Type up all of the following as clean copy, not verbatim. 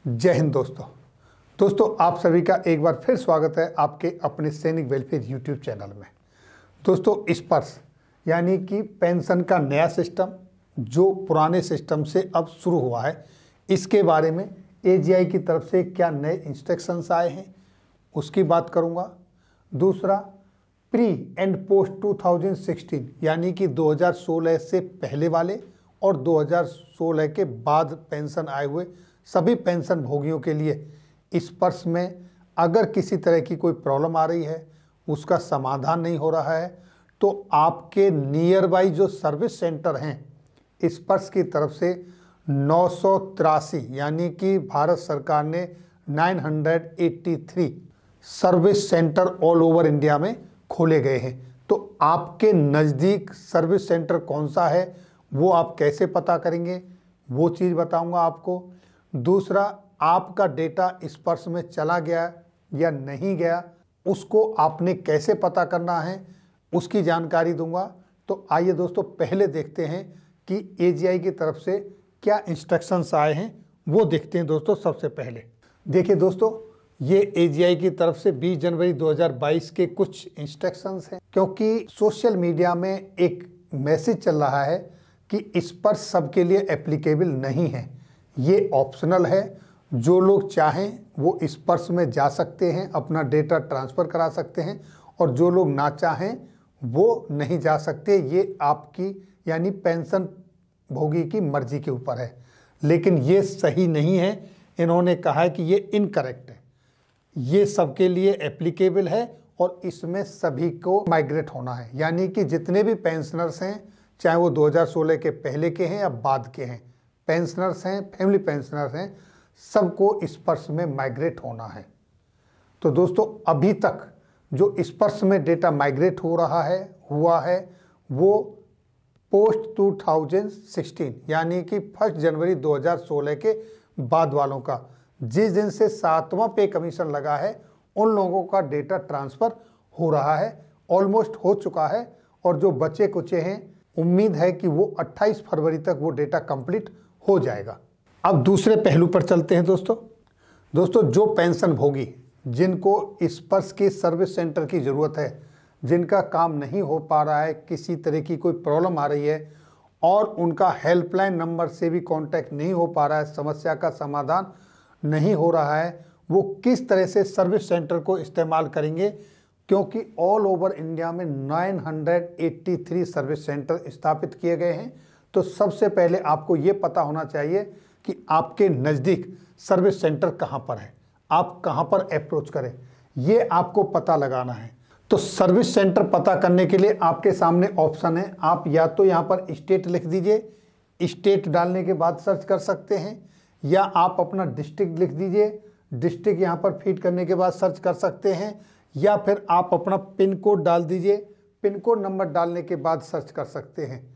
जय हिंद दोस्तों आप सभी का एक बार फिर स्वागत है आपके अपने सैनिक वेलफेयर यूट्यूब चैनल में। दोस्तों स्पर्श यानी कि पेंशन का नया सिस्टम जो पुराने सिस्टम से अब शुरू हुआ है, इसके बारे में एजीआई की तरफ से क्या नए इंस्ट्रक्शंस आए हैं उसकी बात करूंगा। दूसरा, प्री एंड पोस्ट 2016 यानी कि 2016 से पहले वाले और 2016 के बाद पेंशन आए हुए सभी पेंशन भोगियों के लिए स्पर्श में अगर किसी तरह की कोई प्रॉब्लम आ रही है, उसका समाधान नहीं हो रहा है, तो आपके नियर बाई जो सर्विस सेंटर हैं स्पर्श की तरफ से 983 यानी कि भारत सरकार ने 983 service centre all over India में खोले गए हैं। तो आपके नज़दीक सर्विस सेंटर कौन सा है वो आप कैसे पता करेंगे, वो चीज़ बताऊंगा आपको। दूसरा, आपका डेटा स्पर्श में चला गया या नहीं गया उसको आपने कैसे पता करना है उसकी जानकारी दूंगा। तो आइए दोस्तों पहले देखते हैं कि एजीआई की तरफ से क्या इंस्ट्रक्शंस आए हैं वो देखते हैं। दोस्तों सबसे पहले देखिए दोस्तों, ये एजीआई की तरफ से 20 जनवरी 2022 के कुछ इंस्ट्रक्शंस हैं, क्योंकि सोशल मीडिया में एक मैसेज चल रहा है कि स्पर्श सबके लिए एप्लीकेबल नहीं है, ये ऑप्शनल है। जो लोग चाहें वो स्पर्श में जा सकते हैं, अपना डेटा ट्रांसफ़र करा सकते हैं, और जो लोग ना चाहें वो नहीं जा सकते। ये आपकी यानी पेंशन भोगी की मर्जी के ऊपर है, लेकिन ये सही नहीं है। इन्होंने कहा है कि ये इनकरेक्ट है, ये सबके लिए एप्लीकेबल है और इसमें सभी को माइग्रेट होना है। यानी कि जितने भी पेंशनर्स हैं, चाहे वो 2016 के पहले के हैं या बाद के हैं, पेंशनर्स हैं, फैमिली पेंशनर्स हैं, सबको स्पर्श में माइग्रेट होना है। तो दोस्तों अभी तक जो स्पर्श में डेटा माइग्रेट हुआ है वो पोस्ट 2016 यानी कि 1 जनवरी 2016 के बाद वालों का, जिस दिन से 7वां पे कमीशन लगा है उन लोगों का डेटा ट्रांसफ़र हो रहा है, ऑलमोस्ट हो चुका है। और जो बचे कुचे हैं उम्मीद है कि वो 28 फरवरी तक वो डेटा कंप्लीट हो जाएगा। अब दूसरे पहलू पर चलते हैं दोस्तों जो पेंशन भोगी जिनको स्पर्श की सर्विस सेंटर की ज़रूरत है, जिनका काम नहीं हो पा रहा है, किसी तरह की कोई प्रॉब्लम आ रही है और उनका हेल्पलाइन नंबर से भी कांटेक्ट नहीं हो पा रहा है, समस्या का समाधान नहीं हो रहा है, वो किस तरह से सर्विस सेंटर को इस्तेमाल करेंगे, क्योंकि ऑल ओवर इंडिया में 983 सर्विस सेंटर स्थापित किए गए हैं। तो सबसे पहले आपको ये पता होना चाहिए कि आपके नज़दीक सर्विस सेंटर कहाँ पर है, आप कहाँ पर अप्रोच करें, ये आपको पता लगाना है। तो सर्विस सेंटर पता करने के लिए आपके सामने ऑप्शन है, आप या तो यहाँ पर स्टेट लिख दीजिए, स्टेट डालने के बाद सर्च कर सकते हैं, या आप अपना डिस्ट्रिक्ट लिख दीजिए, डिस्ट्रिक्ट यहाँ पर फीड करने के बाद सर्च कर सकते हैं, या फिर आप अपना पिन कोड डाल दीजिए, पिन कोड नंबर डालने के बाद सर्च कर सकते हैं।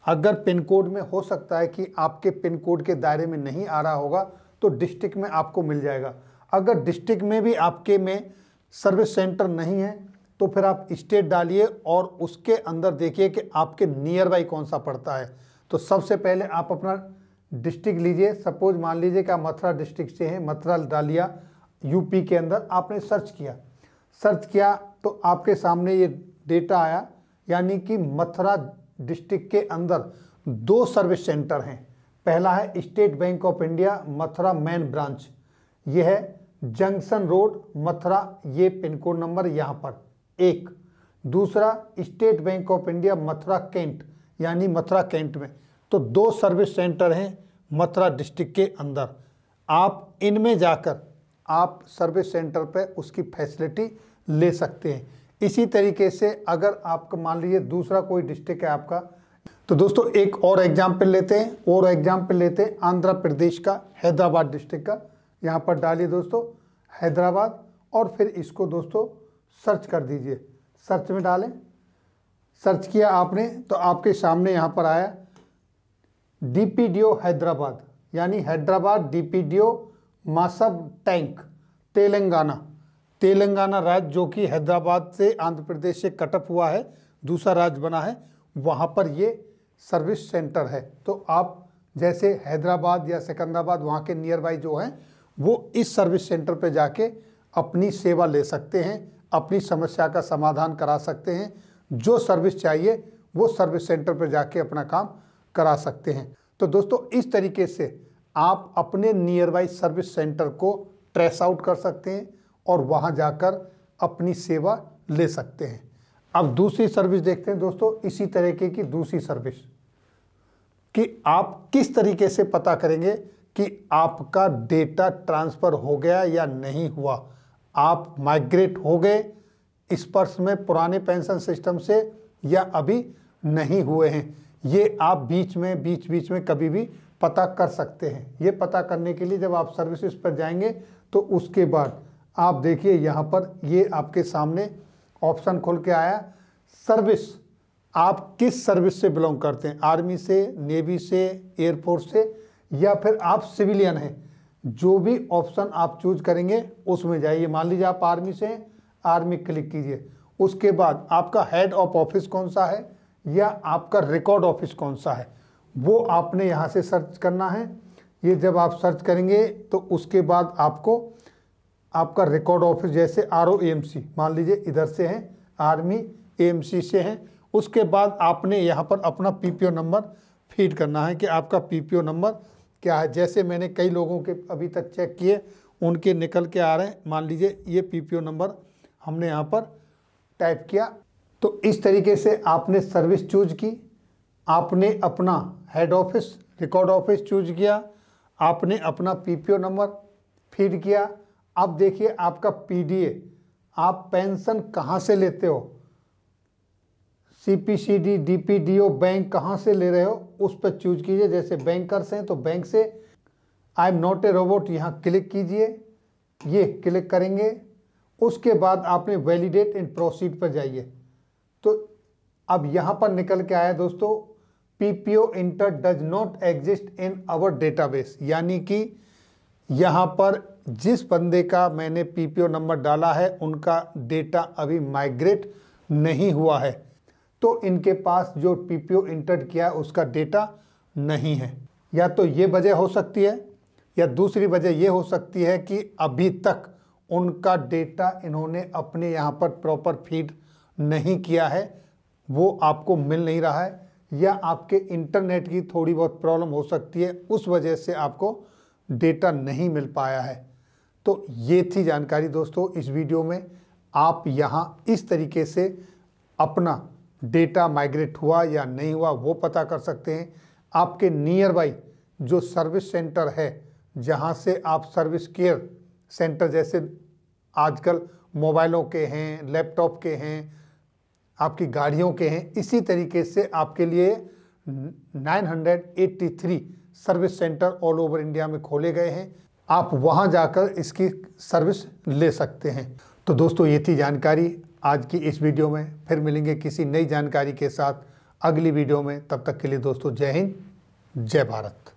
अगर पिन कोड में हो सकता है कि आपके पिन कोड के दायरे में नहीं आ रहा होगा तो डिस्ट्रिक्ट में आपको मिल जाएगा। अगर डिस्ट्रिक्ट में भी आपके में सर्विस सेंटर नहीं है तो फिर आप स्टेट डालिए और उसके अंदर देखिए कि आपके नियर बाई कौन सा पड़ता है। तो सबसे पहले आप अपना डिस्ट्रिक्ट लीजिए, सपोज मान लीजिए कि आप मथुरा डिस्ट्रिक्ट से हैं, मथुरा डालिया यूपी के अंदर, आपने सर्च किया तो आपके सामने ये डेटा आया, यानी कि मथुरा डिस्ट्रिक्ट के अंदर 2 सर्विस सेंटर हैं। पहला है state Bank of India Mathura main branch, ये है जंक्शन रोड मथुरा, ये पिन कोड नंबर यहाँ पर 1। दूसरा State Bank of India Mathura cantt यानी मथुरा कैंट में। तो 2 सर्विस सेंटर हैं मथुरा डिस्ट्रिक्ट के अंदर। आप इनमें जाकर आप सर्विस सेंटर पर उसकी फैसिलिटी ले सकते हैं। इसी तरीके से अगर आपका मान लीजिए दूसरा कोई डिस्ट्रिक्ट है आपका, तो दोस्तों एक और एग्जाम्पल लेते हैं आंध्र प्रदेश का हैदराबाद डिस्ट्रिक्ट का। यहाँ पर डालिए दोस्तों हैदराबाद और फिर इसको दोस्तों सर्च कर दीजिए, सर्च में डालें। सर्च किया आपने तो आपके सामने यहाँ पर आया डीपीडीओ हैदराबाद, यानी हैदराबाद डीपीडीओ मासब टैंक तेलंगाना राज्य, जो कि हैदराबाद से आंध्र प्रदेश से कटअप हुआ है, दूसरा राज्य बना है, वहाँ पर ये सर्विस सेंटर है। तो आप जैसे हैदराबाद या सिकंदराबाद वहाँ के नियर बाई जो हैं वो इस सर्विस सेंटर पे जाके अपनी सेवा ले सकते हैं, अपनी समस्या का समाधान करा सकते हैं। जो सर्विस चाहिए वो सर्विस सेंटर पे जाके अपना काम करा सकते हैं। तो दोस्तों इस तरीके से आप अपने नियर बाई सर्विस सेंटर को ट्रेस आउट कर सकते हैं और वहाँ जाकर अपनी सेवा ले सकते हैं। अब दूसरी सर्विस देखते हैं दोस्तों, इसी तरीके की दूसरी सर्विस कि आप किस तरीके से पता करेंगे कि आपका डेटा ट्रांसफ़र हो गया या नहीं हुआ, आप माइग्रेट हो गए स्पर्श में पुराने पेंशन सिस्टम से या अभी नहीं हुए हैं। ये आप बीच में कभी भी पता कर सकते हैं। ये पता करने के लिए जब आप सर्विसेज पर जाएंगे तो उसके बाद आप देखिए यहाँ पर ये आपके सामने ऑप्शन खुल के आया, सर्विस। आप किस सर्विस से बिलोंग करते हैं, आर्मी से, नेवी से, एयरफोर्स से, या फिर आप सिविलियन हैं। जो भी ऑप्शन आप चूज करेंगे उसमें जाइए। मान लीजिए आप आर्मी से हैं, आर्मी क्लिक कीजिए। उसके बाद आपका हेड ऑफ ऑफिस कौन सा है या आपका रिकॉर्ड ऑफिस कौन सा है, वो आपने यहाँ से सर्च करना है। ये जब आप सर्च करेंगे तो उसके बाद आपको आपका रिकॉर्ड ऑफिस, जैसे ROAMC मान लीजिए इधर से हैं, आर्मी AMC से हैं। उसके बाद आपने यहाँ पर अपना PPO नंबर फीड करना है कि आपका PPO नंबर क्या है। जैसे मैंने कई लोगों के अभी तक चेक किए, उनके निकल के आ रहे हैं। मान लीजिए ये PPO नंबर हमने यहाँ पर टाइप किया। तो इस तरीके से आपने सर्विस चूज की, आपने अपना head office, record office choose किया, आपने अपना PPO नंबर फीड किया। अब देखिए आपका PDA, आप पेंशन कहाँ से लेते हो, CPCD, DPDO, बैंक कहाँ से ले रहे हो, उस पर चूज कीजिए। जैसे बैंकर्स हैं तो बैंक से। I am not a robot यहाँ क्लिक कीजिए, ये क्लिक करेंगे। उसके बाद आपने वैलिडेट एंड प्रोसीड पर जाइए। तो अब यहाँ पर निकल के आया दोस्तों, PPO enter does not exist in our database, यानी कि यहाँ पर जिस बंदे का मैंने PPO नंबर डाला है उनका डेटा अभी माइग्रेट नहीं हुआ है। तो इनके पास जो PPO इंटर किया उसका डेटा नहीं है। या तो ये वजह हो सकती है, या दूसरी वजह ये हो सकती है कि अभी तक उनका डेटा इन्होंने अपने यहाँ पर प्रॉपर फीड नहीं किया है, वो आपको मिल नहीं रहा है, या आपके इंटरनेट की थोड़ी बहुत प्रॉब्लम हो सकती है, उस वजह से आपको डेटा नहीं मिल पाया है। तो ये थी जानकारी दोस्तों इस वीडियो में। आप यहाँ इस तरीके से अपना डेटा माइग्रेट हुआ या नहीं हुआ वो पता कर सकते हैं। आपके नियर बाई जो सर्विस सेंटर है, जहाँ से आप सर्विस केयर सेंटर, जैसे आजकल मोबाइलों के हैं, लैपटॉप के हैं, आपकी गाड़ियों के हैं, इसी तरीके से आपके लिए 983 service centre all over India में खोले गए हैं। आप वहां जाकर इसकी सर्विस ले सकते हैं। तो दोस्तों ये थी जानकारी आज की इस वीडियो में। फिर मिलेंगे किसी नई जानकारी के साथ अगली वीडियो में। तब तक के लिए दोस्तों जय हिंद, जय भारत।